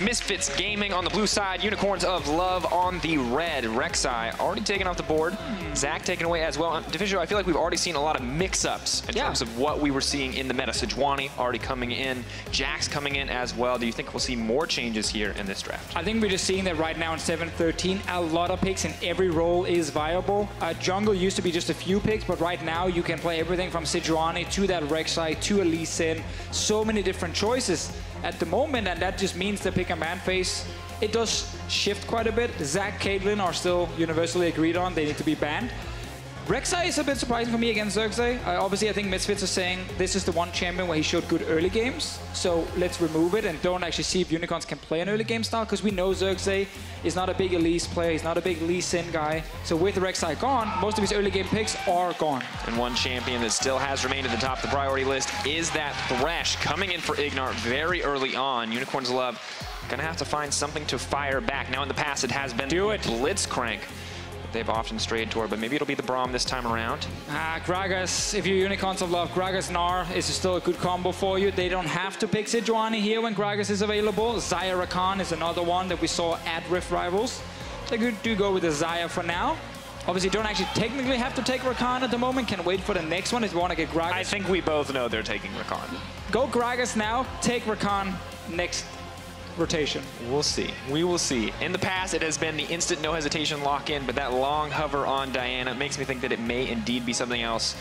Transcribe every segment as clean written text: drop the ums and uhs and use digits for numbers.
Misfits Gaming on the blue side, Unicorns of Love on the red. Xerxe already taken off the board. Zach taken away as well. Deficio, I feel like we've already seen a lot of mix-ups in terms of what we were seeing in the meta. Sejuani already coming in, Jax coming in as well. Do you think we'll see more changes here in this draft? I think we're just seeing that right now in 7-13, a lot of picks in every role is viable. Jungle used to be just a few picks, but right now you can play everything from Sejuani to that Xerxe to Hylissang. So many different choices at the moment, and that just means the pick and ban phase, it does shift quite a bit. Zach, Caitlyn are still universally agreed on. They need to be banned. Xerxe is a bit surprising for me against Xerxe. Obviously, I think Misfits are saying this is the one champion where he showed good early games, so let's remove it and don't actually see if Unicorns can play an early game style, because we know Xerxe is not a big Elise player, he's not a big Lee Sin guy. So with Xerxe gone, most of his early game picks are gone. And one champion that still has remained at the top of the priority list is that Thresh, coming in for IgNar very early on. Unicorns of Love gonna have to find something to fire back. Now in the past it has been Blitzcrank they've often strayed toward, but maybe it'll be the Braum this time around. Gragas, if you're Unicorns of Love, Gragas Gnar is still a good combo for you. They don't have to pick Sejuani here when Gragas is available. Xayah Rakan is another one that we saw at Rift Rivals. They do go with the Xayah for now. Obviously, don't actually technically have to take Rakan at the moment. Can wait for the next one if you want to get Gragas. I think we both know they're taking Rakan. Go Gragas now, take Rakan next rotation. We'll see. We will see. In the past, it has been the instant no hesitation lock-in, but that long hover on Diana makes me think that it may indeed be something else.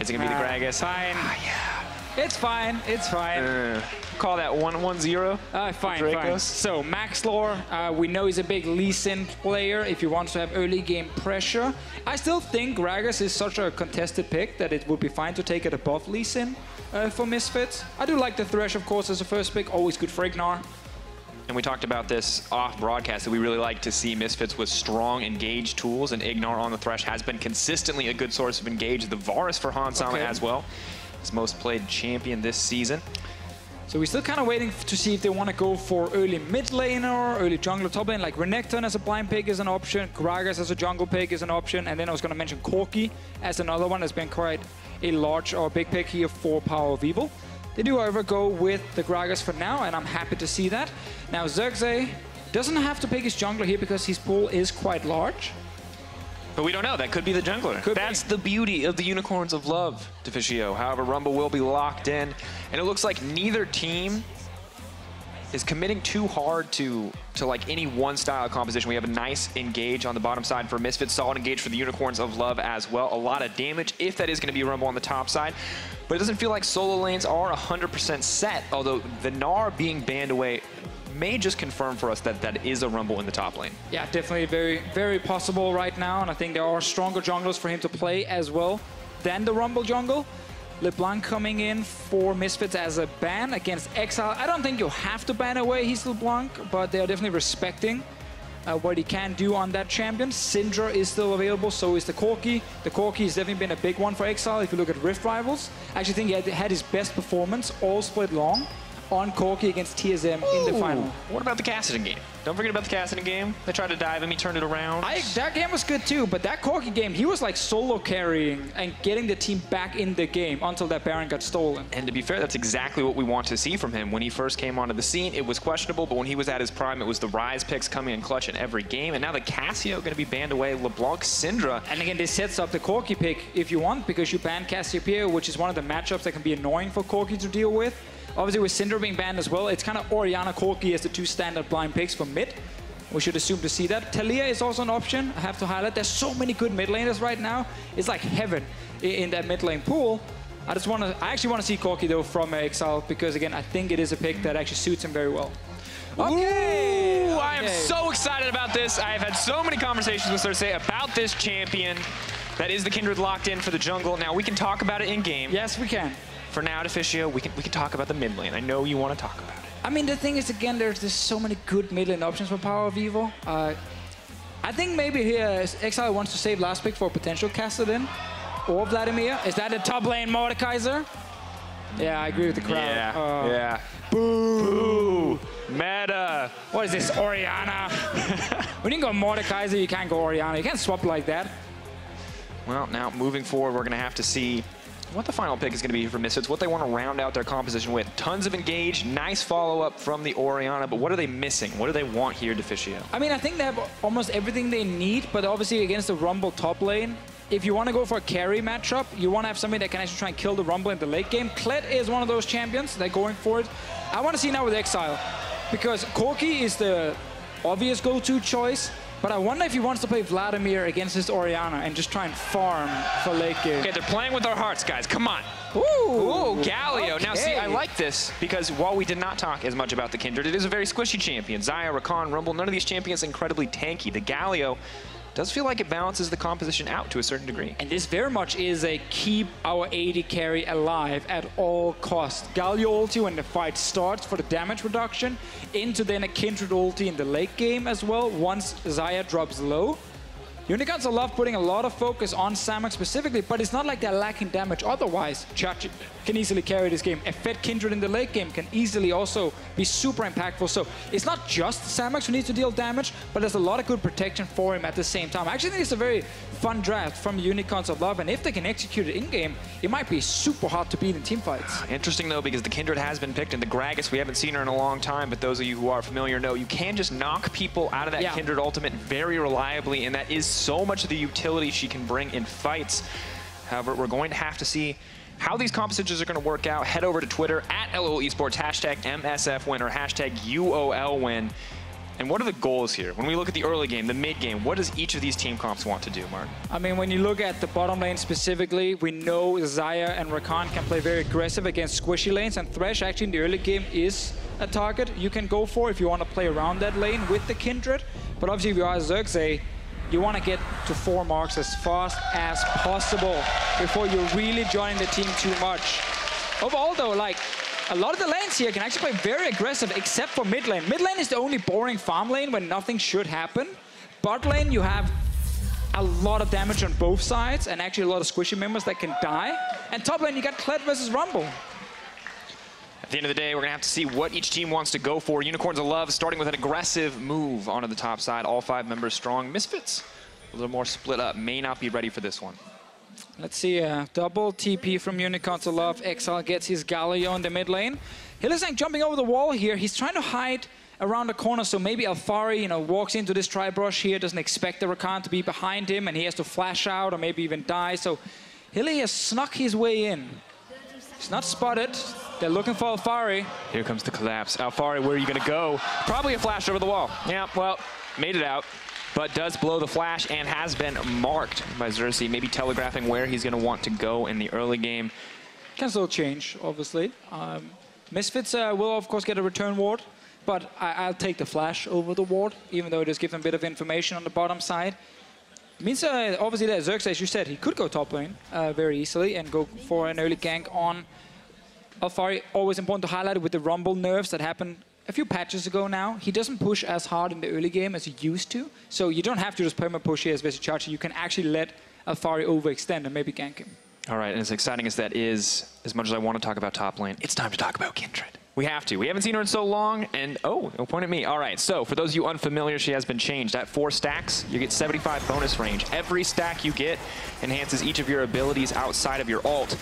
Is it going to be the Gragas? Fine. Yeah. It's fine. It's fine. Call that 1-1-0. Fine. So Maxlore, we know he's a big Lee Sin player if he wants to have early game pressure. I still think Gragas is such a contested pick that it would be fine to take it above Lee Sin for Misfits. I do like the Thresh, of course, as a first pick. Always good for IgNar. And we talked about this off broadcast that we really like to see Misfits with strong engage tools, and IgNar on the Thresh has been consistently a good source of engage. The Varus for Hansama as well. His most played champion this season. So we're still kind of waiting to see if they want to go for early mid laner, early jungler top lane, like Renekton as a blind pick is an option, Gragas as a jungle pick is an option, and then I was going to mention Corki as another one that's been quite a large or big pick here for PowerOfEvil. They do, however, go with the Gragas for now, and I'm happy to see that. Now, Xerxe doesn't have to pick his jungler here because his pool is quite large. But we don't know. That could be the jungler. That's the beauty of the Unicorns of Love, Deficio. However, Rumble will be locked in, and it looks like neither team is committing too hard to like any one style of composition. We have a nice engage on the bottom side for Misfits, solid engage for the Unicorns of Love as well. A lot of damage if that is going to be a Rumble on the top side. But it doesn't feel like solo lanes are 100% set, although the Gnar being banned away may just confirm for us that that is a Rumble in the top lane. Yeah, definitely very, very possible right now, and I think there are stronger junglers for him to play as well than the Rumble jungle. LeBlanc coming in for Misfits as a ban against Exileh. I don't think you have to ban away his LeBlanc, but they are definitely respecting what he can do on that champion. Syndra is still available, so is the Corki. The Corki has definitely been a big one for Exileh if you look at Rift Rivals. I actually think he had his best performance all split long on Corki against TSM in the final. What about the Kassadin game? Don't forget about the Kassadin game. They tried to dive him, he turned it around. That game was good too, but that Corki game, he was like solo carrying and getting the team back in the game until that Baron got stolen. And to be fair, that's exactly what we want to see from him. When he first came onto the scene, it was questionable, but when he was at his prime, it was the Rise picks coming in clutch in every game. And now the Cassio going to be banned away, LeBlanc, Syndra. And again, this sets up the Corki pick if you want, because you ban Cassiopeia, which is one of the matchups that can be annoying for Corki to deal with. Obviously, with Syndra being banned as well, it's kind of Orianna, Corki as the two standard blind picks for mid. We should assume to see that. Taliyah is also an option. I have to highlight. There's so many good mid laners right now. It's like heaven in that mid lane pool. I actually want to see Corki though from Exileh, because again, I think it is a pick that actually suits him very well. Okay. Ooh, I am so excited about this. I have had so many conversations with Xerxe about this champion. That is the Kindred locked in for the jungle. Now we can talk about it in game. Yes, we can. For now, Deficio, we can talk about the mid lane. I know you want to talk about it. I mean, the thing is, again, there's so many good mid lane options for PowerOfEvil. I think maybe here Exileh wants to save last pick for a potential Kassadin or Vladimir. Is that a top lane Mordekaiser? Yeah, I agree with the crowd. Yeah. Boo! Meta! What is this, Orianna? When you can go Mordekaiser, you can't go Orianna. You can't swap like that. Well, now moving forward, we're going to have to see what the final pick is going to be for Misfits, what they want to round out their composition with. Tons of engage, nice follow-up from the Orianna, but what are they missing? What do they want here, Deficio? I mean, I think they have almost everything they need, but obviously against the Rumble top lane, if you want to go for a carry matchup, you want to have somebody that can actually try and kill the Rumble in the late game. Kled is one of those champions. They're going for it. I want to see now with Exileh, because Corki is the obvious go-to choice, but I wonder if he wants to play Vladimir against his Orianna and just try and farm for late game. Okay, they're playing with our hearts, guys. Come on. Ooh, Ooh, Galio. Okay. Now, see, I like this because while we did not talk as much about the Kindred, it is a very squishy champion. Xayah, Rakan, Rumble, none of these champions incredibly tanky. The Galio does feel like it balances the composition out to a certain degree. And this very much is a keep our AD carry alive at all costs. Galio ulti when the fight starts for the damage reduction, into then a Kindred ulti in the late game as well, once Xayah drops low. Unicorns love putting a lot of focus on Samux specifically, but it's not like they're lacking damage otherwise. Chachi can easily carry this game. A fed Kindred in the late game can easily also be super impactful. So it's not just Samux who needs to deal damage, but there's a lot of good protection for him at the same time. I actually think it's a very fun draft from Unicorns of Love, and if they can execute it in-game, it might be super hard to beat in teamfights. Interesting, though, because the Kindred has been picked, and the Gragas, we haven't seen her in a long time, but those of you who are familiar know you can just knock people out of that Kindred ultimate very reliably, and that is so much of the utility she can bring in fights. However, we're going to have to see how these compositions are going to work out. Head over to Twitter at LOL Esports, hashtag MSF win or hashtag UOL win. And what are the goals here? When we look at the early game, the mid game, what does each of these team comps want to do, Mark? I mean, when you look at the bottom lane specifically, we know Xayah and Rakan can play very aggressive against squishy lanes, and Thresh actually in the early game is a target you can go for if you want to play around that lane with the Kindred. But obviously if you are Xerxe, you want to get to 4 marks as fast as possible before you really join the team too much. Overall though, like, a lot of the lanes here can actually play very aggressive except for mid lane. Mid lane is the only boring farm lane when nothing should happen. Bot lane, you have a lot of damage on both sides and actually a lot of squishy members that can die. And top lane, you got Kled versus Rumble. At the end of the day, we're going to have to see what each team wants to go for. Unicorns of Love starting with an aggressive move onto the top side. All 5 members strong. Misfits, a little more split up. May not be ready for this one. Let's see a double TP from Unicorns of Love. Exileh gets his Galio in the mid lane. Hylissang jumping over the wall here. He's trying to hide around the corner, so maybe Alphari, walks into this tri-brush here, doesn't expect the Rakan to be behind him, and he has to flash out or maybe even die. So Hilly has snuck his way in. He's not spotted. They're looking for Alphari. Here comes the collapse. Alphari, where are you going to go? Probably a flash over the wall. Yeah, well, made it out, but does blow the flash and has been marked by Xerxe, maybe telegraphing where he's going to want to go in the early game. Can still change, obviously. Misfits will, of course, get a return ward, but I'll take the flash over the ward, even though it does give them a bit of information on the bottom side. It means, obviously, that Xerxe, as you said, he could go top lane very easily and go for an early gank on Alphari. Always important to highlight it with the Rumble nerfs that happened a few patches ago now. He doesn't push as hard in the early game as he used to, so you don't have to just perma push here as Vizicsacsi. You can actually let Alphari overextend and maybe gank him. All right, and as exciting as that is, as much as I want to talk about top lane, it's time to talk about Kindred. We have to. We haven't seen her in so long, and oh, no point at me. All right, so for those of you unfamiliar, she has been changed. At 4 stacks, you get 75 bonus range. Every stack you get enhances each of your abilities outside of your ult.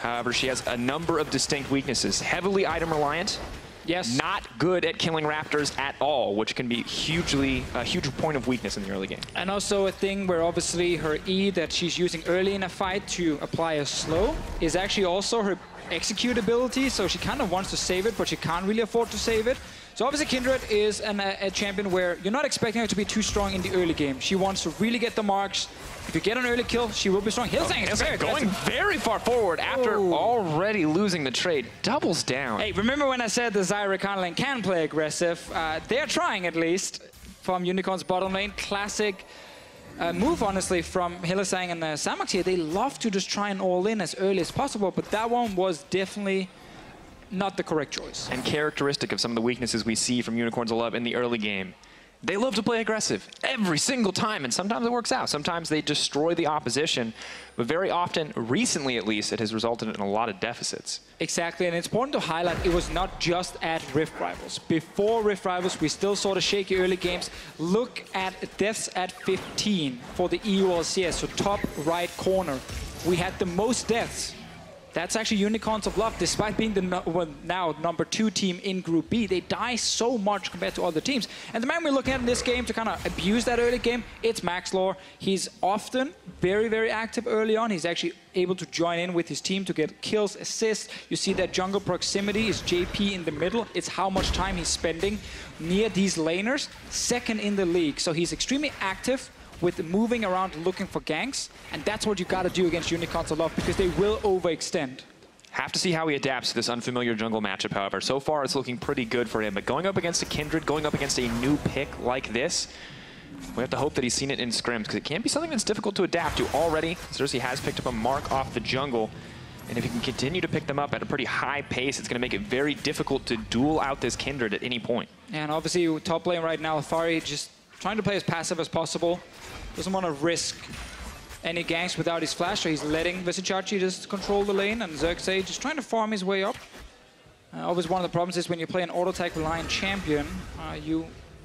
However, she has a number of distinct weaknesses. Heavily item reliant. Yes. Not good at killing raptors at all, which can be a huge point of weakness in the early game. And also a thing where obviously her E that she's using early in a fight to apply a slow is actually also her execute ability, so she kind of wants to save it, but she can't really afford to save it. So obviously Kindred is a champion where you're not expecting her to be too strong in the early game. She wants to really get the marks. If you get an early kill, she will be strong. Hylissang is very going very far forward after already losing the trade. Doubles down. Hey, remember when I said the Xayah Rakan lane can play aggressive? They're trying at least from Unicorn's bottom lane. Classic move, honestly, from Hylissang and Samux here. They love to just try and all in as early as possible, but that one was definitely not the correct choice. And characteristic of some of the weaknesses we see from Unicorns of Love in the early game. They love to play aggressive every single time, and sometimes it works out. Sometimes they destroy the opposition, but very often, recently at least, it has resulted in a lot of deficits. Exactly, and it's important to highlight it was not just at Rift Rivals. Before Rift Rivals, we still saw the shaky early games. Look at deaths at 15 for the EU LCS, so top right corner. We had the most deaths That's actually Unicorns of Love. Despite being the now #2 team in Group B, they die so much compared to other teams. And the man we're looking at in this game to kind of abuse that early game, it's Maxlore. He's often very, very active early on. He's actually able to join in with his team to get kills, assists. You see that jungle proximity is JP in the middle. It's how much time he's spending near these laners, second in the league. So he's extremely active with moving around looking for ganks, and that's what you got to do against Unicorns of Love because they will overextend. Have to see how he adapts to this unfamiliar jungle matchup, however. So far, it's looking pretty good for him, but going up against a Kindred, going up against a new pick like this, we have to hope that he's seen it in scrims, because it can be something that's difficult to adapt to already. Xerxe has picked up a mark off the jungle, and if he can continue to pick them up at a pretty high pace, it's going to make it very difficult to duel out this Kindred at any point. And obviously, top lane right now, Alphari just trying to play as passive as possible. Doesn't want to risk any ganks without his flash, so he's letting Vizicsacsi just control the lane, and Xerxe just trying to farm his way up. Obviously, one of the problems is when you play an auto-attack reliant champion,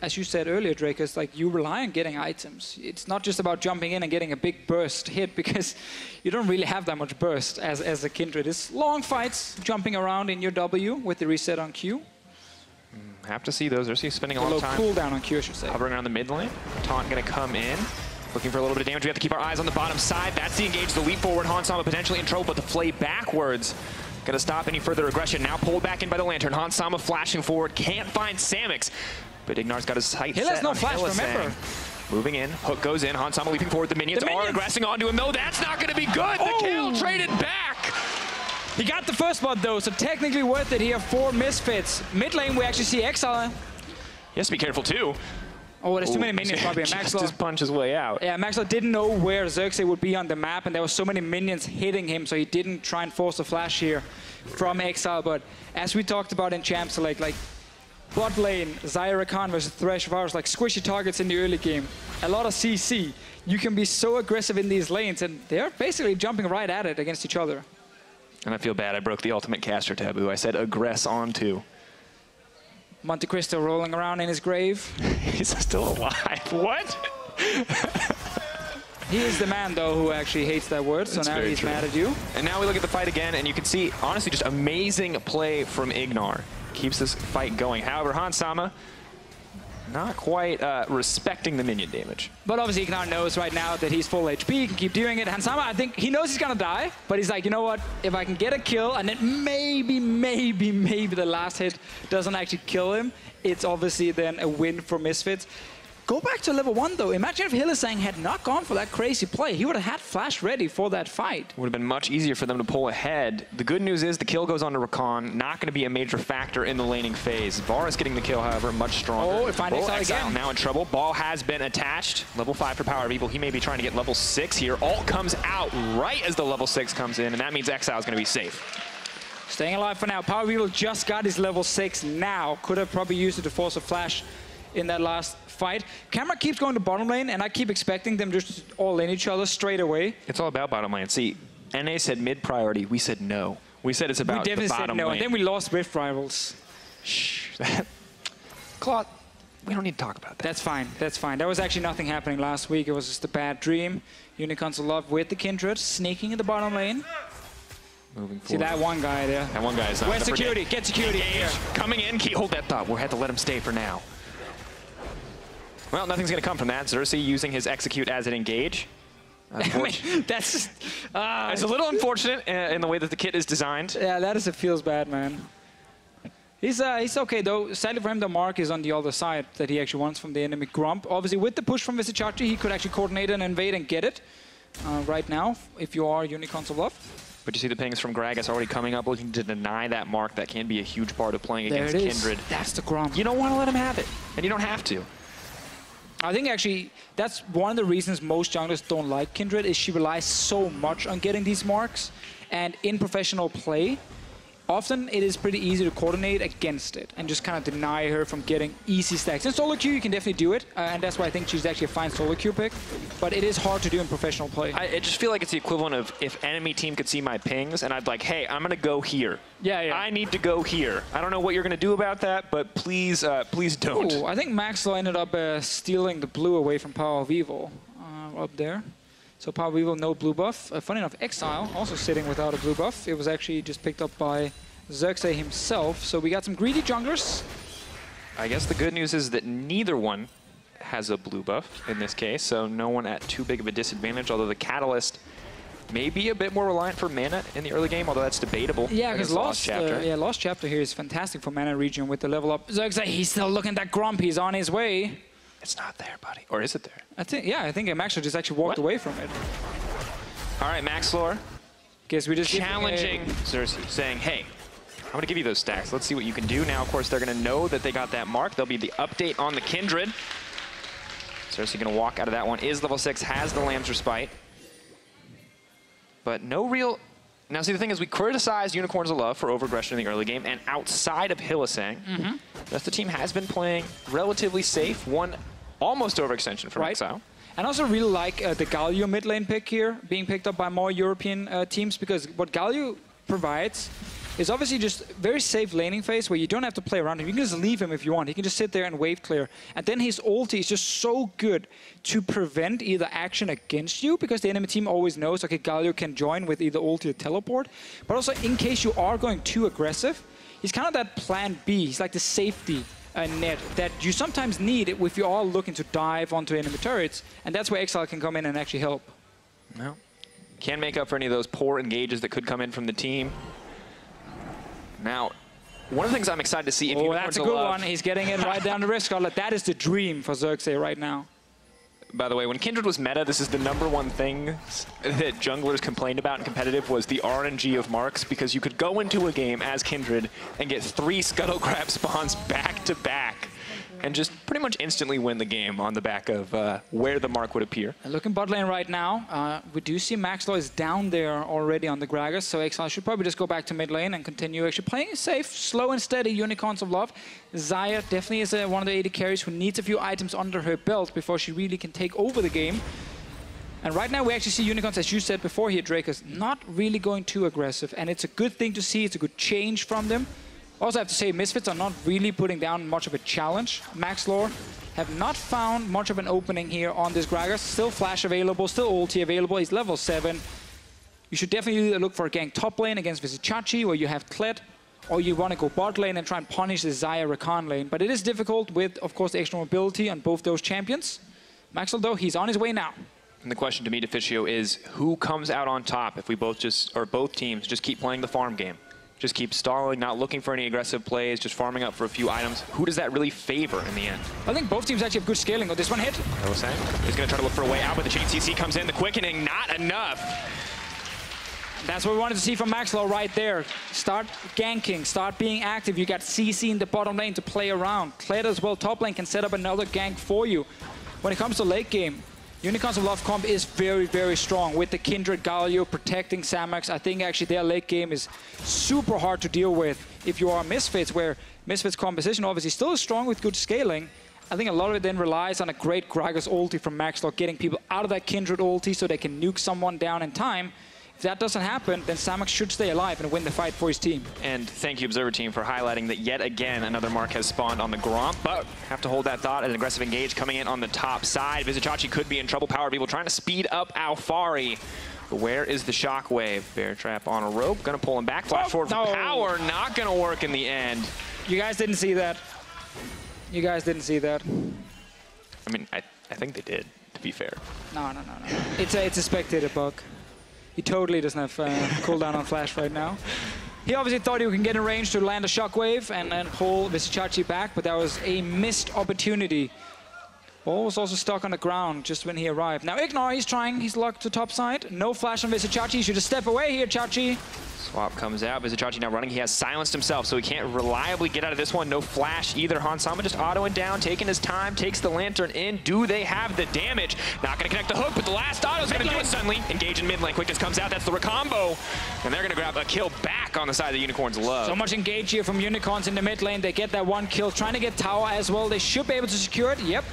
as you said earlier, Drakos, like you rely on getting items. It's not just about jumping in and getting a big burst hit, because you don't really have that much burst as a Kindred. It's long fights, jumping around in your W with the reset on Q. Have to see those. Xerxe spending a long time. Cooldown on Q, I should say. Hovering around the mid lane. Taunt going to come in. Looking for a little bit of damage. We have to keep our eyes on the bottom side. That's the engage, the leap forward. Hansama potentially in trouble, but the flay backwards. Going to stop any further aggression. Now pulled back in by the Lantern. Hansama flashing forward. Can't find Samux. But IgNar's got his sight set has no on flash, Hylissang. remember. Moving in. Hook goes in. Hansama leaping forward. The minions are aggressing onto him, though. That's not going to be good. The kill traded back. He got the first blood, though, so technically worth it here for Misfits. Mid lane, we actually see Exileh. He has to be careful, too. Oh, there's too many minions probably. Maxlore just punch his way out. Yeah, Maxlore didn't know where Xerxe would be on the map, and there were so many minions hitting him, so he didn't try and force a flash here from Exileh. But as we talked about in Champ Select, like bot lane, Xayah, Rakan versus Thresh, Varus, like squishy targets in the early game. A lot of CC. You can be so aggressive in these lanes, and they're basically jumping right at it against each other. And I feel bad. I broke the ultimate caster taboo. I said aggress onto. Monte Cristo rolling around in his grave. He's still alive. What? He is the man, though, who actually hates that word, so now he's mad at you. And now we look at the fight again, and you can see, honestly, just amazing play from IgNar. Keeps this fight going. However, Hansama not quite respecting the minion damage. But obviously, IgNar knows right now that he's full HP, he can keep doing it. Hansama, I think he knows he's gonna die, but he's like, you know what? If I can get a kill, and then maybe the last hit doesn't actually kill him, it's obviously then a win for Misfits. Go back to level 1, though. Imagine if Hylissang had not gone for that crazy play. He would have had flash ready for that fight. Would have been much easier for them to pull ahead. The good news is the kill goes on to Rakan. Not going to be a major factor in the laning phase. Varus getting the kill, however, much stronger. Oh, if I Exile now in trouble. Ball has been attached. Level 5 for PowerOfEvil. He may be trying to get level 6 here. Ult comes out right as the level 6 comes in, and that means Exile is going to be safe. Staying alive for now. PowerOfEvil just got his level 6 now. Could have probably used it to force a flash in that last fight. Camera keeps going to bottom lane, and I keep expecting them just all in each other straight away. It's all about bottom lane. See, NA said mid priority. We said no. We said it's about the bottom lane. We definitely said no, and then we lost Rift Rivals. Shh. Claude, we don't need to talk about that. That's fine. That's fine. There was actually nothing happening last week. It was just a bad dream. Unicorns of Love with the Kindred, sneaking in the bottom lane. Moving forward. See that one guy there. That one guy is not. Where's security? Get security here. Coming in. Hold that thought. We'll have to let him stay for now. Well, nothing's going to come from that. Xerxe using his execute as an engage. I mean, that's just... it's a little unfortunate in the way that the kit is designed. Yeah, that is, it feels bad, man. He's okay, though. Sadly for him, the mark is on the other side that he actually wants from the enemy Grump. Obviously, with the push from Vizicsacsi, he could actually coordinate and invade and get it right now, if you are Unicorns of Love. But you see the pings from Gragas already coming up, looking to deny that mark. That can be a huge part of playing against Kindred. That's the Grump. You don't want to let him have it, and you don't have to. I think actually that's one of the reasons most junglers don't like Kindred, is she relies so much on getting these marks. And in professional play, often it is pretty easy to coordinate against it and just kind of deny her from getting easy stacks. In solo queue, you can definitely do it, and that's why I think she's actually a fine solo queue pick. But it is hard to do in professional play. I just feel like it's the equivalent of if enemy team could see my pings, and I'd like, hey, I'm going to go here. Yeah. I need to go here. I don't know what you're going to do about that, but please, please don't. Ooh, I think Maxlore ended up stealing the blue away from PowerOfEvil up there. So PowerOfEvil, no blue buff. Funny enough, Exileh also sitting without a blue buff. It was actually just picked up by Xerxe himself. So we got some greedy junglers. I guess the good news is that neither one has a blue buff in this case, so no one at too big of a disadvantage, although the Catalyst may be a bit more reliant for mana in the early game, although that's debatable. Yeah, because Lost Chapter here is fantastic for mana region with the level up. Xerxe, he's still looking that grump. He's on his way. It's not there, buddy. Or is it there? I think Maxlore just actually walked away from it. All right, Maxlore. Guess we just challenging Xerxe, saying, hey, I'm going to give you those stacks. Let's see what you can do. Now, of course, they're going to know that they got that mark. There'll be the update on the Kindred. Xerxe going to walk out of that one. Is level 6, has the Lamb's Respite. But no real... Now, see, the thing is, we criticized Unicorns of Love for overaggression in the early game, and outside of Hylissang, the rest of the team has been playing relatively safe. One almost overextension from Exileh. And I also really like the Galio mid lane pick here, being picked up by more European teams, because what Galio provides is obviously just very safe laning phase where you don't have to play around him. You can just leave him if you want. He can just sit there and wave clear. And then his ulti is just so good to prevent either action against you, because the enemy team always knows, okay, Galio can join with either ulti or teleport. But also, in case you are going too aggressive, he's kind of that plan B. He's like the safety net that you sometimes need if you are looking to dive onto enemy turrets. And that's where Exileh can come in and actually help. No. Can't make up for any of those poor engages that could come in from the team. Now, one of the things I'm excited to see... Oh, that's a good one. He's getting it right down the wrist gauntlet. That is the dream for Xerxe right now. By the way, when Kindred was meta, this is the #1 thing that junglers complained about in competitive was the RNG of marks, because you could go into a game as Kindred and get 3 Scuttle Crab spawns back-to-back and just pretty much instantly win the game on the back of where the mark would appear. Looking bot lane right now, we do see Maxlore is down there already on the Gragas, so Exileh should probably just go back to mid lane and continue actually playing safe, slow and steady Unicorns of Love. Xayah definitely is one of the AD carries who needs a few items under her belt before she really can take over the game. And right now we actually see Unicorns, as you said before here, Drakos, not really going too aggressive, and it's a good thing to see. It's a good change from them. Also, I have to say, Misfits are not really putting down much of a challenge. Maxlore have not found much of an opening here on this Gragas. Still flash available, still ulti available. He's level 7. You should definitely look for a gank top lane against Vizicsacsi, where you have Kled, or you want to go bot lane and try and punish the Xayah Rakan lane. But it is difficult with, of course, the extra mobility on both those champions. Maxlore, though, he's on his way now. And the question to me, Deficio, is who comes out on top if we both teams just keep playing the farm game? Just keep stalling, not looking for any aggressive plays, just farming up for a few items. Who does that really favor in the end? I think both teams actually have good scaling. Oh, this one hit. I was saying. He's going to try to look for a way out, but the chain CC comes in. The quickening, not enough. That's what we wanted to see from Maxlore right there. Start ganking, start being active. You got CC in the bottom lane to play around. Kled as well, top lane, can set up another gank for you. When it comes to late game, Unicorns of Love comp is very, very strong with the Kindred Galio protecting Samux. I think actually their late game is super hard to deal with if you are Misfits, where Misfits composition obviously still is strong with good scaling. I think a lot of it then relies on a great Gragas ulti from Maxlore, getting people out of that Kindred ulti so they can nuke someone down in time. If that doesn't happen, then Samux should stay alive and win the fight for his team. And thank you, Observer Team, for highlighting that yet again another mark has spawned on the Gromp, but have to hold that thought. An aggressive engage coming in on the top side. Vizicsacsi could be in trouble. PowerOfEvil trying to speed up Alphari. But where is the shockwave? Bear trap on a rope. Gonna pull him back. Flash forward for power. Not gonna work in the end. You guys didn't see that. You guys didn't see that. I mean, I think they did, to be fair. No. It's a spectator bug. He totally doesn't have cooldown on flash right now. He obviously thought he can get in range to land a shockwave and pull Vizicsacsi back, but that was a missed opportunity. Ball was also stuck on the ground just when he arrived. Now IgNar, he's trying, he's locked to top side. No flash on Vizicsacsi, he should just step away here, Chachi. Swap comes out, Vizicsacsi now running. He has silenced himself, so he can't reliably get out of this one. No flash either. Hansama just autoing down, taking his time, takes the lantern in. Do they have the damage? Not gonna connect the hook, but the last auto's gonna do it suddenly. Engage in mid lane, quickness comes out, that's the recombo. And they're gonna grab a kill back on the side of the Unicorns Love. So much engage here from Unicorns in the mid lane. They get that one kill, trying to get tower as well. They should be able to secure it, yep.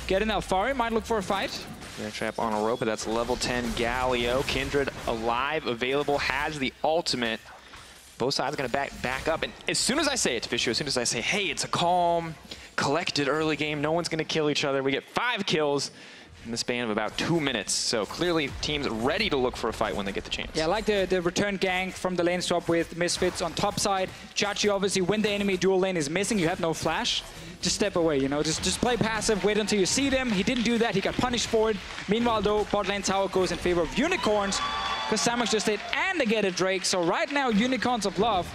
Get in Alphari, might look for a fight. Bear trap on a rope, but that's level 10 Galio. Kindred alive, available, has the ultimate. Both sides are going to back up. And as soon as I say it, Deficio, as soon as I say, hey, it's a calm, collected early game, no one's going to kill each other, we get 5 kills. in the span of about 2 minutes. So clearly teams ready to look for a fight when they get the chance. Yeah, I like the return gank from the lane swap with Misfits on top side. Xayah, obviously, when the enemy dual lane is missing, you have no flash. Just step away, you know, just play passive, wait until you see them. He didn't do that, he got punished for it. Meanwhile, though, bot lane tower goes in favor of Unicorns, because Samux just did, and they get a Drake. So right now, Unicorns of Love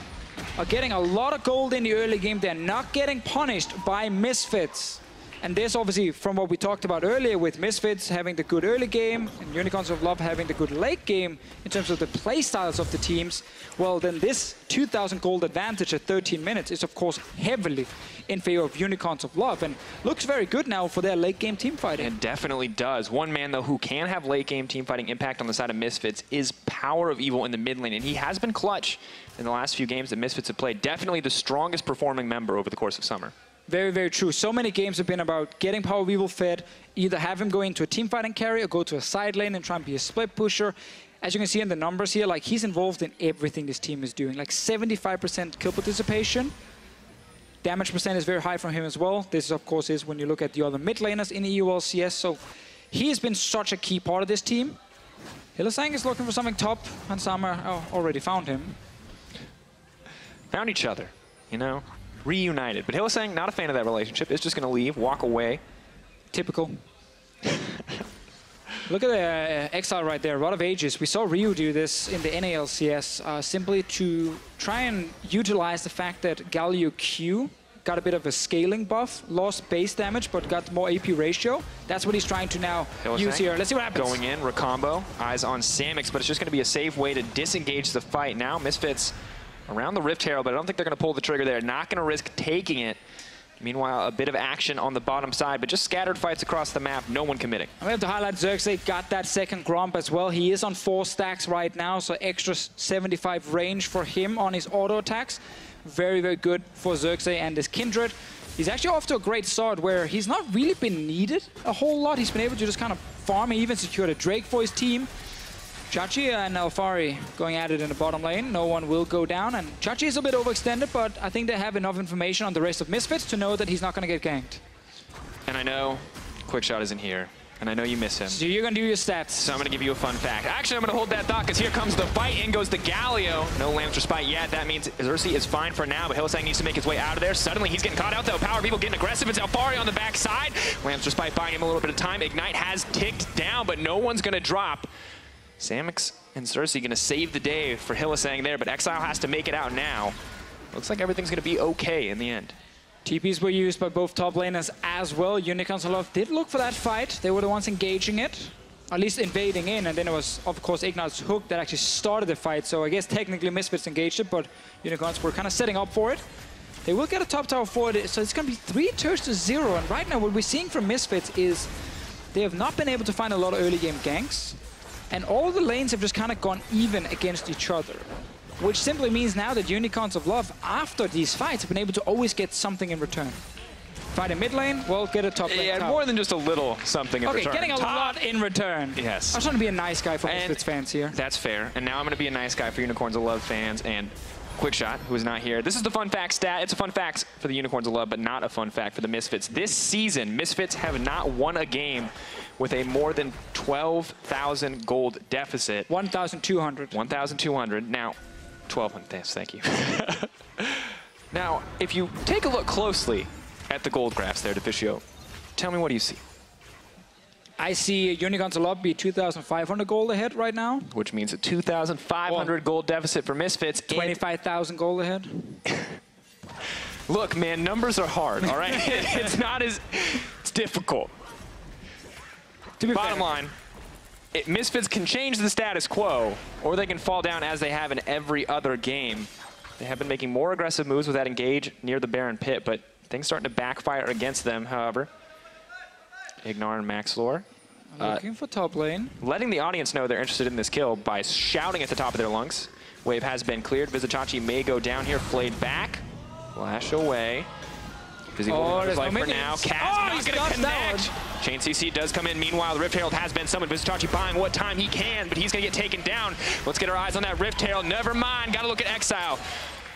are getting a lot of gold in the early game. They're not getting punished by Misfits. And this, obviously, from what we talked about earlier with Misfits having the good early game and Unicorns of Love having the good late game in terms of the play styles of the teams, well, then this 2,000 gold advantage at 13 minutes is, of course, heavily in favor of Unicorns of Love and looks very good now for their late game team fighting. It definitely does. One man, though, who can have late game team fighting impact on the side of Misfits is PowerOfEvil in the mid lane, and he has been clutch in the last few games that Misfits have played. Definitely the strongest performing member over the course of summer. Very, very true. So many games have been about getting PowerOfEvil fed, either have him go into a team fighting carry or go to a side lane and try and be a split pusher. As you can see in the numbers here, like he's involved in everything this team is doing. Like 75% kill participation. Damage percent is very high from him as well. This, of course, is when you look at the other mid laners in EU LCS. So he has been such a key part of this team. Hylissang is looking for something top, and Summer already found him. Found each other, you know? Reunited. But Hylissang, not a fan of that relationship, is just going to leave, walk away. Typical. Look at the Exileh right there, a lot of ages. We saw Ryu do this in the NALCS simply to try and utilize the fact that Galio Q got a bit of a scaling buff, lost base damage, but got more AP ratio. That's what he's trying to now use here. Let's see what happens. Going in, Recombo, eyes on Samux, but it's just going to be a safe way to disengage the fight. Now Misfits around the Rift Herald, but I don't think they're going to pull the trigger there. Not going to risk taking it. Meanwhile, a bit of action on the bottom side, but just scattered fights across the map. No one committing. We have to highlight Xerxe got that second Gromp as well. He is on 4 stacks right now, so extra 75 range for him on his auto attacks. Very, very good for Xerxe and his Kindred. He's actually off to a great start where he's not really been needed a whole lot. He's been able to just kind of farm. He even secured a Drake for his team. Xayah and Alphari going at it in the bottom lane. No one will go down. And Xayah is a bit overextended, but I think they have enough information on the rest of Misfits to know that he's not going to get ganked. And I know QuickShot isn't here. And I know you miss him. So you're going to do your stats. So I'm going to give you a fun fact. Actually, I'm going to hold that thought because here comes the fight. In goes the Galio. No Lamb's Respite yet. That means Xerxe is fine for now, but Hylissang needs to make his way out of there. Suddenly, he's getting caught out, though. PowerOfEvil getting aggressive. It's Alphari on the backside. Lamb's Respite buying him a little bit of time. Ignite has ticked down, but no one's going to drop. Samux and Xerxe going to save the day for Hylissang there, but Exileh has to make it out now. Looks like everything's going to be okay in the end. TPs were used by both top laners as well. Unicorns of Love did look for that fight. They were the ones engaging it, at least invading in, and then it was, of course, IgNar's hook that actually started the fight. So I guess technically Misfits engaged it, but Unicorns were kind of setting up for it. They will get a top tower for it, so it's going to be 3 turns to 0. And right now what we're seeing from Misfits is they have not been able to find a lot of early game ganks. And all the lanes have just kind of gone even against each other. Which simply means now that Unicorns of Love, after these fights, have been able to always get something in return. Fight in mid lane, well, get a top lane. Yeah, more than just a little something in return. Okay, getting a lot in return. Yes. I was trying to be a nice guy for Misfits fans here. That's fair. And now I'm going to be a nice guy for Unicorns of Love fans and QuickShot, who is not here. This is the fun fact stat. It's a fun fact for the Unicorns of Love, but not a fun fact for the Misfits. This season, Misfits have not won a game with a more than 12,000 gold deficit. 1,200. 1,200. Now, 1,200. Yes, thank you. Now, if you take a look closely at the gold graphs there, Deficio, tell me, what do you see? I see Unicorns of Love be 2,500 gold ahead right now. Which means a 2,500 gold deficit for Misfits. 25,000 gold ahead. Look, man, numbers are hard, all right? It's not as... It's difficult. To be Bottom line, Misfits can change the status quo, or they can fall down as they have in every other game. They have been making more aggressive moves with that engage near the Baron pit, but things starting to backfire against them, however. IgNar and Maxlore. Looking for top lane. Letting the audience know they're interested in this kill by shouting at the top of their lungs. Wave has been cleared. Vizicsacsi may go down here. Flayed back. Flash away. Busy holding his life for now. Kaz not going to connect. Chain CC does come in. Meanwhile, the Rift Herald has been summoned. Vizicsacsi buying what time he can, but he's going to get taken down. Let's get our eyes on that Rift Herald. Never mind. Got to look at Exile.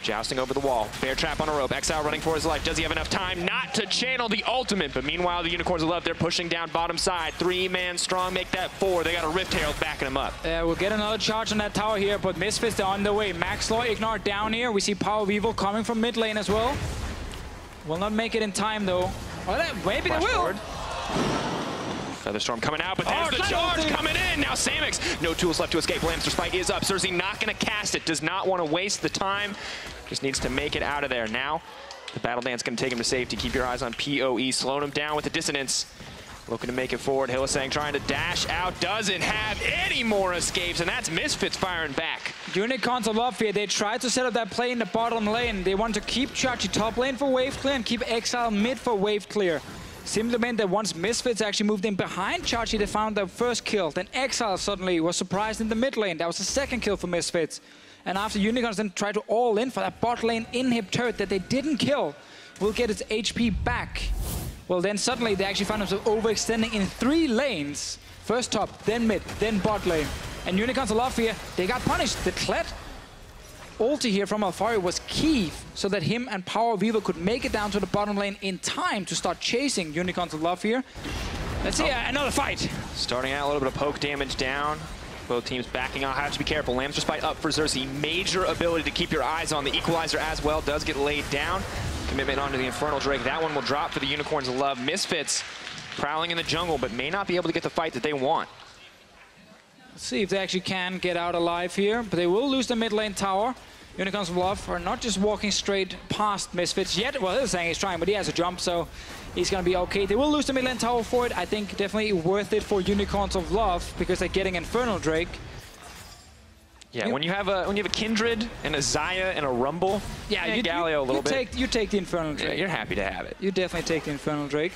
Jousting over the wall. Bear trap on a rope. Exileh running for his life. Does he have enough time not to channel the ultimate? But meanwhile, the Unicorns of Love, they're pushing down bottom side. 3-man strong, make that 4. They got a Rift Herald backing them up. We'll get another charge on that tower here, but Misfits are on the way. Maxlore, IgNar down here. We see PowerOfEvil coming from mid lane as well. Will not make it in time, though. Oh, maybe they will. Featherstorm coming out, but there's the charge coming in. Now Samux, no tools left to escape. Lamster Spike is up. Xerxe not going to cast it. Does not want to waste the time. Just needs to make it out of there. Now, the Battle Dance going to take him to safety. Keep your eyes on PoE. Slowing him down with the dissonance. Looking to make it forward. Hylissang trying to dash out. Doesn't have any more escapes, and that's Misfits firing back. Unicorns of Love here. They tried to set up that play in the bottom lane. They want to keep Xerxe top lane for wave clear and keep Exileh mid for wave clear. Simply meant that once Misfits actually moved in behind Xerxe, they found their first kill. Then Exileh suddenly was surprised in the mid lane. That was the second kill for Misfits. And after Unicorns then tried to all in for that bot lane inhib turret that they didn't kill, will get its HP back. Well, then suddenly they actually found themselves overextending in 3 lanes. First top, then mid, then bot lane. And Unicorns of Love here, they got punished. The Kled ulti here from Alphari was key so that him and PowerOfEvil could make it down to the bottom lane in time to start chasing Unicorns of Love here. Let's see another fight. Starting out, a little bit of poke damage down. Both teams backing out. Have to be careful. Lamster Spike up for Xerxe. Major ability to keep your eyes on. The equalizer as well does get laid down. Commitment onto the Infernal Drake. That one will drop for the Unicorns of Love. Misfits prowling in the jungle, but may not be able to get the fight that they want. Let's see if they actually can get out alive here, but they will lose the mid lane tower. Unicorns of Love are not just walking straight past Misfits yet. Well, Hylissang he's trying, but he has a jump, so he's going to be okay. They will lose the mid lane tower for it. I think definitely worth it for Unicorns of Love because they're getting Infernal Drake. Yeah, when you have a Kindred and a Xayah and a Rumble, yeah, and Galio a little bit. You take the Infernal Drake. Yeah, you're happy to have it. You definitely take the Infernal Drake.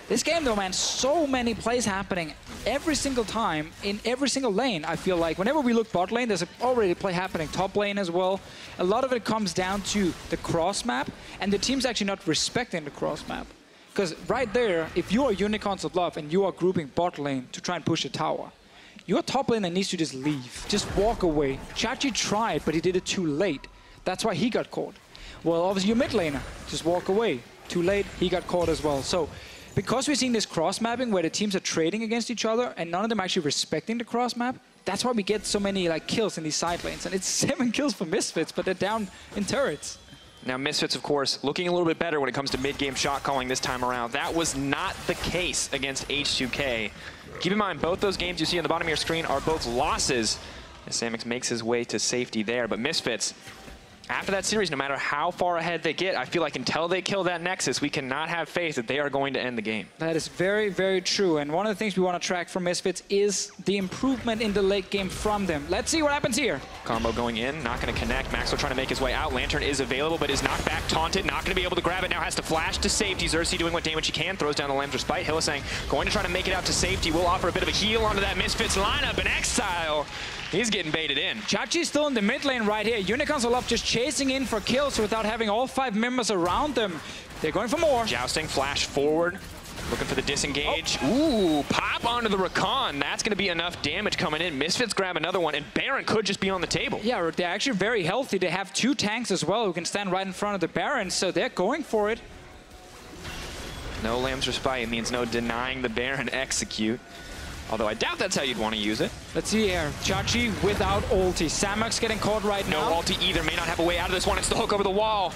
This game though, man, so many plays happening every single time in every single lane. I feel like whenever we look bot lane, there's already a play happening top lane as well. A lot of it comes down to the cross map, and the team's actually not respecting the cross map. Because right there, if you are Unicorns of Love and you are grouping bot lane to try and push a tower, your top laner needs to just leave, just walk away. Xerxe tried, but he did it too late. That's why he got caught. Well, obviously your mid laner, just walk away. Too late, he got caught as well. So, because we're seeing this cross-mapping where the teams are trading against each other and none of them actually respecting the cross-map, that's why we get so many kills in these side lanes. And it's 7 kills for Misfits, but they're down in turrets. Now Misfits, of course, looking a little bit better when it comes to mid-game shot calling this time around. That was not the case against H2K. Keep in mind, both those games you see on the bottom of your screen are both losses as Samux makes his way to safety there. But Misfits, after that series, no matter how far ahead they get, I feel like until they kill that Nexus, we cannot have faith that they are going to end the game. That is very, very true. And one of the things we want to track from Misfits is the improvement in the late game from them. Let's see what happens here. Combo going in, not going to connect. Maxlore trying to make his way out. Lantern is available, but is knocked back, taunted. Not going to be able to grab it. Now has to flash to safety. Xerxe doing what damage he can. Throws down the Lamster Spike. Hylissang going to try to make it out to safety. Will offer a bit of a heal onto that Misfits lineup. And Exileh, he's getting baited in. Xerxe's still in the mid lane right here. Unicorns of Love just chasing in for kills without having all 5 members around them. They're going for more. Jousting, flash forward. Looking for the disengage. Ooh, pop onto the Rakan. That's going to be enough damage coming in. Misfits grab another one, and Baron could just be on the table. Yeah, they're actually very healthy. They have 2 tanks as well who can stand right in front of the Baron, so they're going for it. No Lamster Spike means no denying the Baron execute. Although I doubt that's how you'd want to use it. Let's see here. Xerxe without ulti. Samux getting caught right now. No ulti either. May not have a way out of this one. It's the hook over the wall.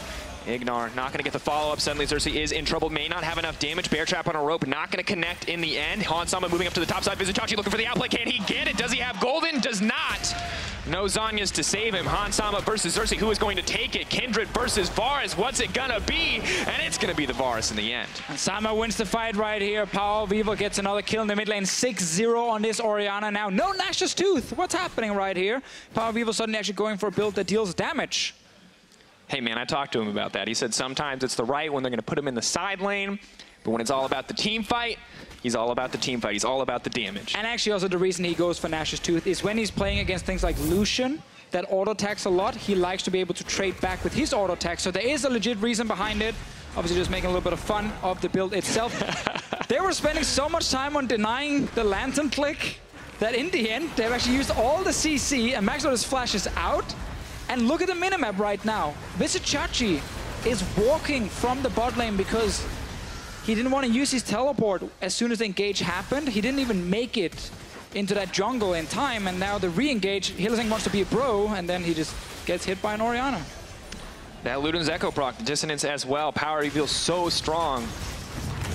IgNar not going to get the follow-up. Suddenly Xerxe is in trouble. May not have enough damage. Bear trap on a rope. Not going to connect in the end. Hansama moving up to the top side. Vizicsacsi looking for the outplay. Can he get it? Does he have golden? Does not. No Zhonya's to save him. Hansama versus Xerxe. Who is going to take it? Kindred versus Varus. What's it going to be? And it's going to be the Varus in the end. And Sama wins the fight right here. PowerOfEvil gets another kill in the mid lane. 6-0 on this Orianna now. No Nash's Tooth. What's happening right here? PowerOfEvil suddenly actually going for a build that deals damage. Hey man, I talked to him about that. He said sometimes it's the right when they're going to put him in the side lane, but when it's all about the team fight, he's all about the team fight. He's all about the damage. And actually also the reason he goes for Nash's Tooth is when he's playing against things like Lucian that auto-attacks a lot, he likes to be able to trade back with his auto-attack. So there is a legit reason behind it. Obviously just making a little bit of fun of the build itself. They were spending so much time on denying the Lantern click that in the end, they've actually used all the CC, and Maxlore just flashes out. And look at the minimap right now. Vizicsacsi is walking from the bot lane because he didn't want to use his teleport as soon as the engage happened. He didn't even make it into that jungle in time, and now the re-engage, Hylissang wants to be a bro, and then he just gets hit by an Orianna. That Luden's Echo proc, the dissonance as well. PowerOfEvil so strong.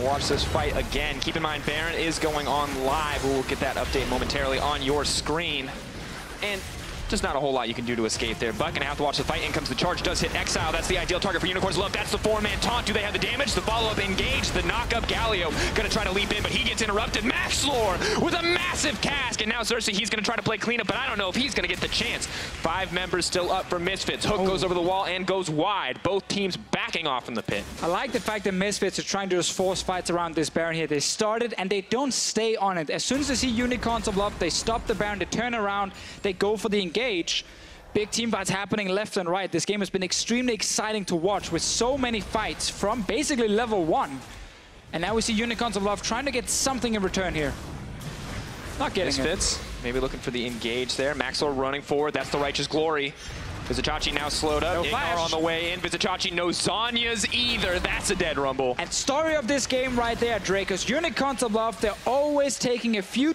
Watch this fight again. Keep in mind, Baron is going on live. We'll get that update momentarily on your screen. And just not a whole lot you can do to escape there. But gonna have to watch the fight. In comes the charge, does hit Exileh. That's the ideal target for Unicorns Love. That's the 4-man taunt. Do they have the damage? The follow-up engage. The knock-up Galio gonna try to leap in, but he gets interrupted. Maxlore with a massive cask. And now Xerxe, he's gonna try to play cleanup, but I don't know if he's gonna get the chance. 5 members still up for Misfits. Hook goes over the wall and goes wide. Both teams backing off from the pit. I like the fact that Misfits are trying to just force fights around this Baron here. They started and they don't stay on it. As soon as they see Unicorns of Love, they stop the Baron, they turn around, they go for the engage. Big team fights happening left and right. This game has been extremely exciting to watch with so many fights from basically level 1. And now we see Unicorns of Love trying to get something in return here. Not getting Misfits, maybe looking for the engage there. Maxlore running forward. That's the Righteous Glory. Vizicsacsi now slowed up. IgNar on the way in. Vizicsacsi no Zhonya's either. That's a dead rumble. And story of this game right there, Drakos. Unicorns of Love, they're always taking a few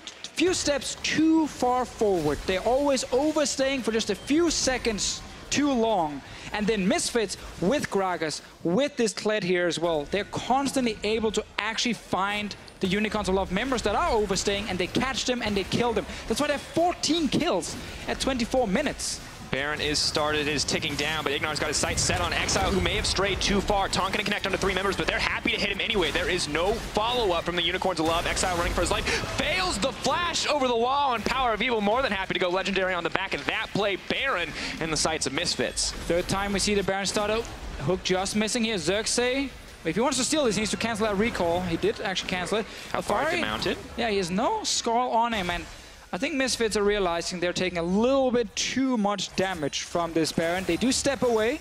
steps too far forward. They're always overstaying for just a few seconds too long. And then Misfits with Gragas, with this Kled here as well, they're constantly able to actually find the Unicorns of Love members that are overstaying, and they catch them and they kill them. That's why they have 14 kills at 24 minutes. Baron is started, is ticking down, but IgNar's got his sights set on Exileh, who may have strayed too far. Taunt gonna connect onto 3 members, but they're happy to hit him anyway. There is no follow-up from the Unicorns of Love. Exileh running for his life, fails the flash over the wall, and PowerOfEvil more than happy to go legendary on the back of that play. Baron in the sights of Misfits. Third time we see the Baron start out. Hook just missing here. Xerxe, if he wants to steal this, he needs to cancel that recall. He did actually cancel it. Alphari mounted. Yeah, he has no skull on him, and I think Misfits are realizing they're taking a little bit too much damage from this Baron. They do step away.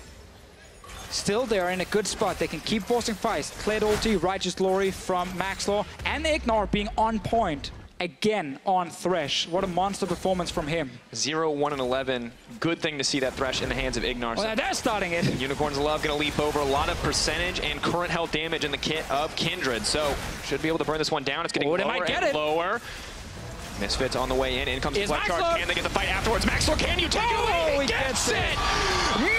Still, they are in a good spot. They can keep forcing fights. Kled ulti, Righteous Glory from Maxlore, and IgNar being on point again on Thresh. What a monster performance from him. 0, 1, and 11. Good thing to see that Thresh in the hands of IgNar. Well, they're starting it. Unicorns of Love going to leap over a lot of percentage and current health damage in the kit of Kindred. So, should be able to burn this one down. It's getting lower and lower. Misfits on the way in. In comes the flat charge. Can they get the fight afterwards? Maxlore, can you take it away? He gets it!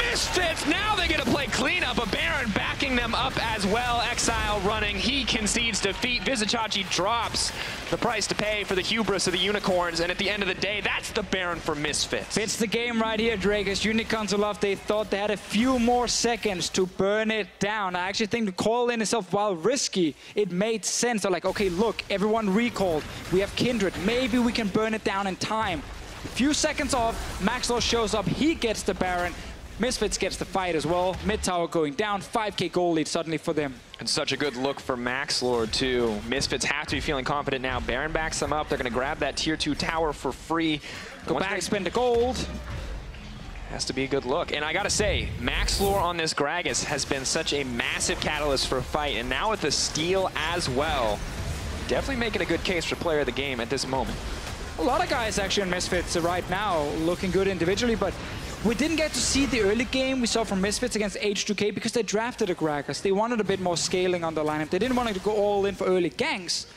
Misfits, now they get to play cleanup. A Baron backing them up as well. Exileh running. He concedes defeat. Vizicsacsi drops the price to pay for the hubris of the Unicorns. And at the end of the day, that's the Baron for Misfits. It's the game right here, Drakos. Unicorns of Love, they thought they had a few more seconds to burn it down. I actually think the call in itself, while risky, it made sense. They're like, okay, look, everyone recalled. We have Kindred. Maybe we can burn it down in time. A few seconds off, Maxlore shows up. He gets the Baron. Misfits gets the fight as well. Mid tower going down. 5k goal lead suddenly for them. And such a good look for Maxlore, too. Misfits have to be feeling confident now. Baron backs them up. They're going to grab that tier 2 tower for free. Go back, spend the gold. Has to be a good look. And I got to say, Maxlore on this Gragas has been such a massive catalyst for a fight. And now with the steal as well, definitely making a good case for player of the game at this moment. A lot of guys actually on Misfits right now looking good individually, but we didn't get to see the early game we saw from Misfits against H2K because they drafted a Gragas. They wanted a bit more scaling on the lineup. They didn't want to go all in for early ganks.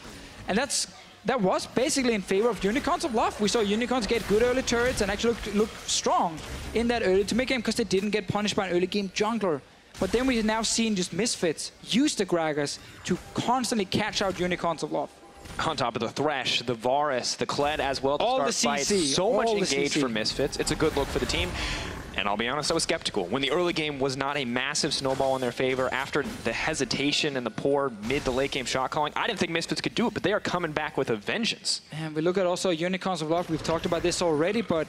And that was basically in favor of Unicorns of Love. We saw Unicorns get good early turrets and actually look strong in that early to mid-game because they didn't get punished by an early game jungler. But then we've now seen just Misfits use the Gragas to constantly catch out Unicorns of Love. On top of the Thresh, the Varus, the Kled as well to all start the CC, fights. So much engaged CC. for Misfits. It's a good look for the team. And I'll be honest, I was skeptical. When the early game was not a massive snowball in their favor, after the hesitation and the poor mid to late game shot calling, I didn't think Misfits could do it, but they are coming back with a vengeance. And we look at also Unicorns of Love. We've talked about this already, but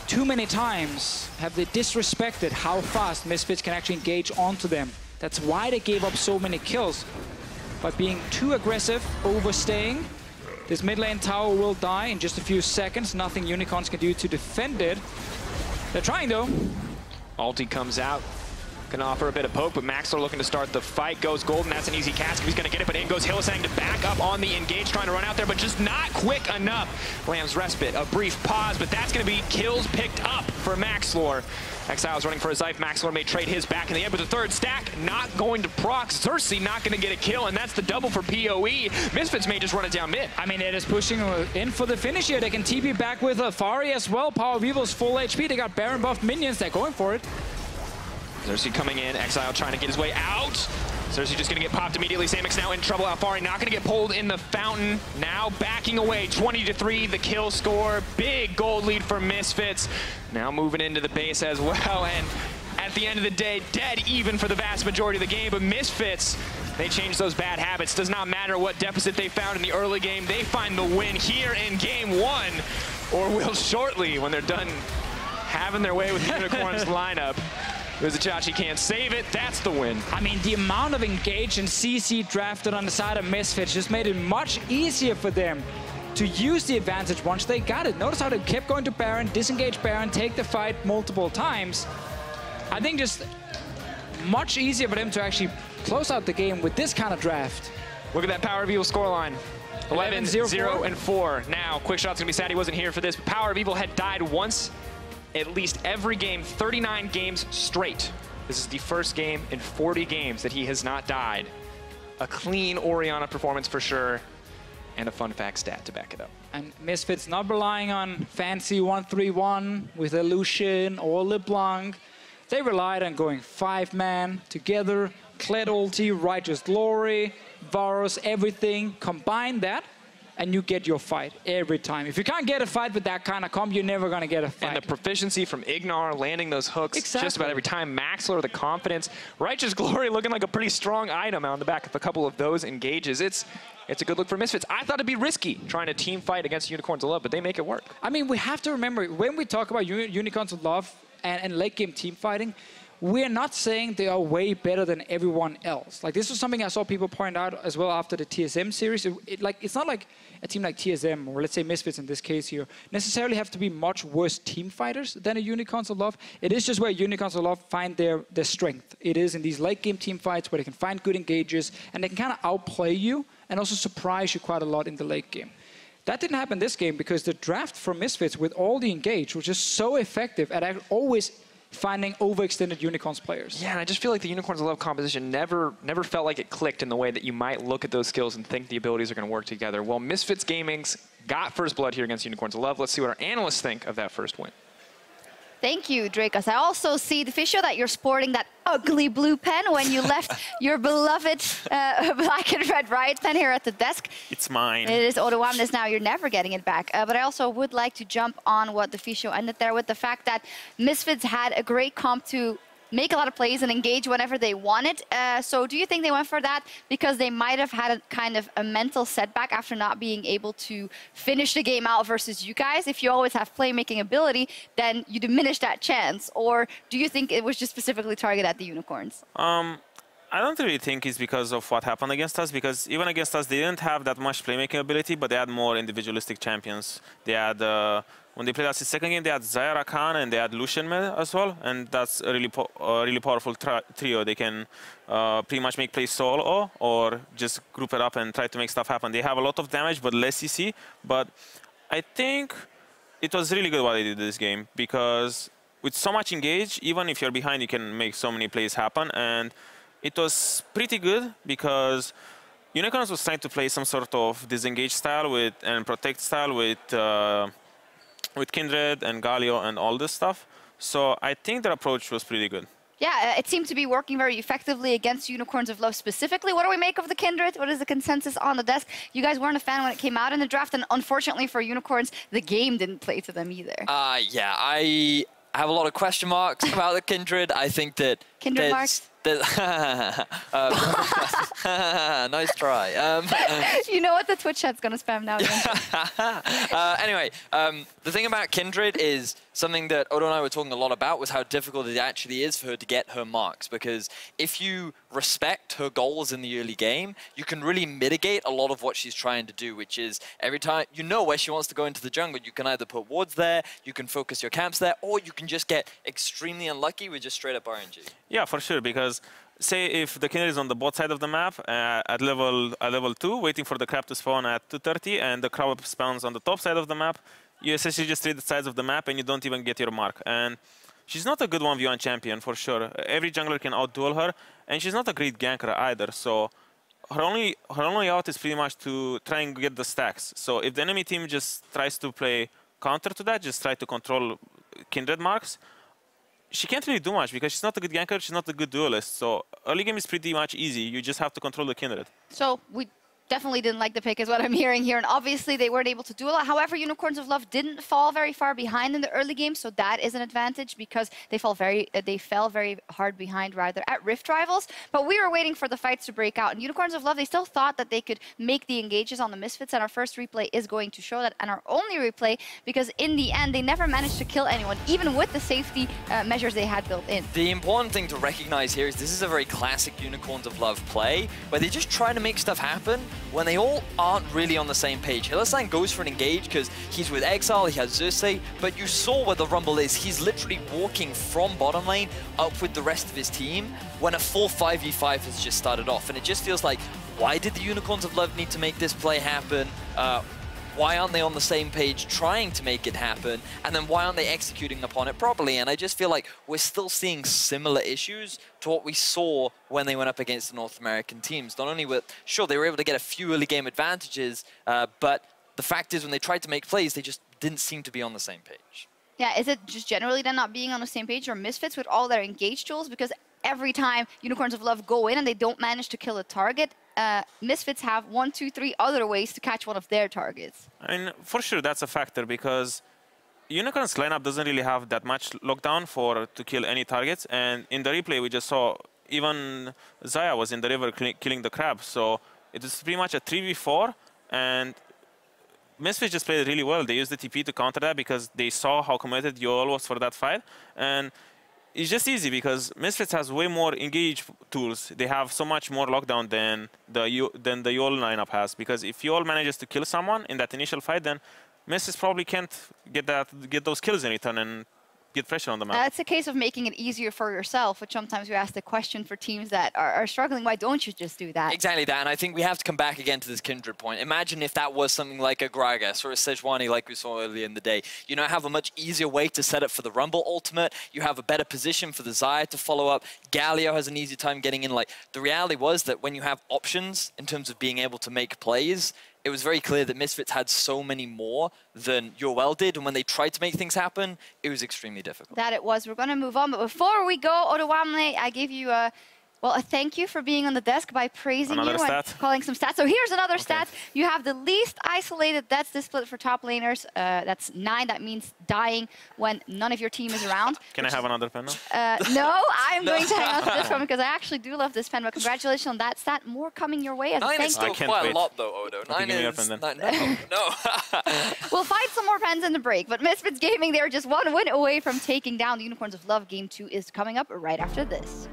too many times have they disrespected how fast Misfits can actually engage onto them. That's why they gave up so many kills. By being too aggressive, overstaying. This mid lane tower will die in just a few seconds. Nothing Unicorns can do to defend it. They're trying though. Ulti comes out. Gonna offer a bit of poke, but Maxlore looking to start the fight. Goes golden, that's an easy cast. He's gonna get it, but in goes Hylissang to back up on the engage, trying to run out there, but just not quick enough. Lamb's respite, a brief pause, but that's gonna be kills picked up for Maxlore. Exile's running for his life. Maxlore may trade his back in the end, but the third stack not going to proc. Xerxe not going to get a kill, and that's the double for PoE. Misfits may just run it down mid. I mean, they're just pushing in for the finish here. They can TP back with Alphari as well. PowerOfEvil's full HP. They got Baron buffed minions. They're going for it. Xerxe coming in. Exile trying to get his way out. Xerxe just going to get popped immediately. Samux now in trouble. Alphari not going to get pulled in the fountain. Now backing away. 20-3, the kill score. Big gold lead for Misfits. Now moving into the base as well. And at the end of the day, dead even for the vast majority of the game. But Misfits, they changed those bad habits. Does not matter what deficit they found in the early game. They find the win here in game 1. Or will shortly when they're done having their way with the Unicorns lineup. Vizicsacsi can't save it. That's the win. I mean, the amount of engage and CC drafted on the side of Misfits just made it much easier for them to use the advantage once they got it. Notice how they kept going to Baron, disengage Baron, take the fight multiple times. I think just much easier for them to actually close out the game with this kind of draft. Look at that PowerOfEvil scoreline. 11-0-4. Now, QuickShot's going to be sad he wasn't here for this, but PowerOfEvil had died once at least every game, 39 games straight. This is the first game in 40 games that he has not died. A clean Orianna performance for sure, and a fun fact stat to back it up. And Misfits not relying on fancy 1-3-1 with a Lucian or LeBlanc. They relied on going 5-man together, Kled ulti, Righteous Glory, Varus, everything. Combine that, and you get your fight every time. If you can't get a fight with that kind of comp, you're never going to get a fight. And the proficiency from IgNar, landing those hooks just about every time. Maxlore, the confidence. Righteous Glory looking like a pretty strong item on the back of a couple of those engages. It's a good look for Misfits. I thought it'd be risky trying to team fight against Unicorns of Love, but they make it work. I mean, we have to remember, when we talk about Unicorns of Love and late game team fighting, we're not saying they are way better than everyone else. Like, this was something I saw people point out as well after the TSM series. It's not like a team like TSM, or let's say Misfits in this case here, necessarily have to be much worse team fighters than a Unicorns of Love. It is just where Unicorns of Love find their strength. It is in these late game team fights where they can find good engages, and they can kind of outplay you and also surprise you quite a lot in the late game. That didn't happen this game because the draft from Misfits with all the engage was just so effective at always finding overextended Unicorns players. Yeah, and I just feel like the Unicorns of Love composition never felt like it clicked in the way that you might look at those skills and think the abilities are going to work together. Well, Misfits Gaming's got first blood here against Unicorns of Love. Let's see what our analysts think of that first win. Thank you, Drakos. I also see, Deficio, that you're sporting that ugly blue pen when you left your beloved black and red riot pen here at the desk. It's mine. It is Odoamnes now. You're never getting it back. But I also would like to jump on what Deficio ended there with the fact that Misfits had a great comp to make a lot of plays and engage whenever they wanted. So do you think they went for that because they might have had a kind of a mental setback after not being able to finish the game out versus you guys? If you always have playmaking ability, then you diminish that chance. Or do you think it was just specifically targeted at the Unicorns? I don't really think it's because of what happened against us, because even against us, they didn't have that much playmaking ability, but they had more individualistic champions. They had, when they played us in the second game, they had Xayah, Rakan, and they had Lucian mid as well, and that's a really powerful trio. They can pretty much make plays solo or just group it up and try to make stuff happen. They have a lot of damage, but less CC, but I think it was really good what they did this game, because with so much engage, even if you're behind, you can make so many plays happen, and it was pretty good because Unicorns was trying to play some sort of disengage style and protect style with Kindred and Galio and all this stuff. So I think their approach was pretty good. Yeah, it seemed to be working very effectively against Unicorns of Love specifically. What do we make of the Kindred? What is the consensus on the desk? You guys weren't a fan when it came out in the draft, and unfortunately for Unicorns, the game didn't play to them either. Yeah, I have a lot of question marks about the Kindred. I think that Kindred marks? Nice try. You know what? The Twitch chat's going to spam now. Anyway, the thing about Kindred is something that Odo and I were talking a lot about was how difficult it actually is for her to get her marks. Because if you respect her goals in the early game, you can really mitigate a lot of what she's trying to do, which is every time you know where she wants to go into the jungle, you can either put wards there, you can focus your camps there, or you can just get extremely unlucky with just straight up RNG. Yeah, for sure, because say if the Kindred is on the bot side of the map at level 2, waiting for the crab to spawn at 2:30, and the crab spawns on the top side of the map, you essentially just trade the sides of the map and you don't even get your mark. And she's not a good 1v1 champion, for sure. Every jungler can outduel her, and she's not a great ganker either. So her only out is pretty much to try and get the stacks. So if the enemy team just tries to play counter to that, just try to control Kindred marks, she can't really do much because she's not a good ganker, she's not a good duelist. So early game is pretty much easy. You just have to control the Kindred. So we definitely didn't like the pick is what I'm hearing here. And obviously they weren't able to do a lot. However, Unicorns of Love didn't fall very far behind in the early game. So that is an advantage because they fell very hard behind rather at Rift Rivals. But we were waiting for the fights to break out. And Unicorns of Love, they still thought that they could make the engages on the Misfits. And our first replay is going to show that. And our only replay, because in the end, they never managed to kill anyone, even with the safety measures they had built in. The important thing to recognize here is this is a very classic Unicorns of Love play where they just try to make stuff happen when they all aren't really on the same page. Hylissang goes for an engage because he's with Exileh, he has Xerxe, but you saw where the Rumble is. He's literally walking from bottom lane up with the rest of his team when a full 5v5 has just started off. And it just feels like, why did the Unicorns of Love need to make this play happen? Why aren't they on the same page trying to make it happen? And then why aren't they executing upon it properly? And I just feel like we're still seeing similar issues to what we saw when they went up against the North American teams. Not only were, sure, they were able to get a few early game advantages, but the fact is when they tried to make plays, they just didn't seem to be on the same page. Yeah, is it just generally them not being on the same page, or Misfits with all their engage tools? Because every time Unicorns of Love go in and they don't manage to kill a target, Misfits have 1, 2, 3 other ways to catch one of their targets. I mean, for sure that's a factor because Unicorns lineup doesn't really have that much lockdown to kill any targets. And in the replay we just saw even Xayah was in the river killing the crab. So it was pretty much a 3v4, and Misfits just played really well. They used the TP to counter that because they saw how committed UOL was for that fight. And it's just easy because Misfits has way more engage tools. They have so much more lockdown than the UOL lineup has. Because if UOL manages to kill someone in that initial fight, then Misfits probably can't get those kills in return and get pressure on the map. It's a case of making it easier for yourself, which sometimes we ask the question for teams that are struggling, why don't you just do that? Exactly that, and I think we have to come back again to this Kindred point. Imagine if that was something like a Gragas or a Sejuani like we saw earlier in the day. You now have a much easier way to set up for the Rumble ultimate. You have a better position for the Xayah to follow up. Galio has an easier time getting in. Like, the reality was that when you have options in terms of being able to make plays, it was very clear that Misfits had so many more than UOL did, and when they tried to make things happen, it was extremely difficult. That it was. We're going to move on, but before we go, Odawamle, I gave you a thank you for being on the desk by praising you and calling some stats. So here's another stat. You have the least isolated deaths split for top laners. That's 9. That means dying when none of your team is around. Can I have another pen now? No, I'm going to hang on to this one because I actually do love this pen. But congratulations on that stat. More coming your way as a thank you. 9 is still quite a lot, though, Odo. 9 is... No. We'll find some more pens in the break. But Misfits Gaming, they're just one win away from taking down the Unicorns of Love. Game 2 is coming up right after this.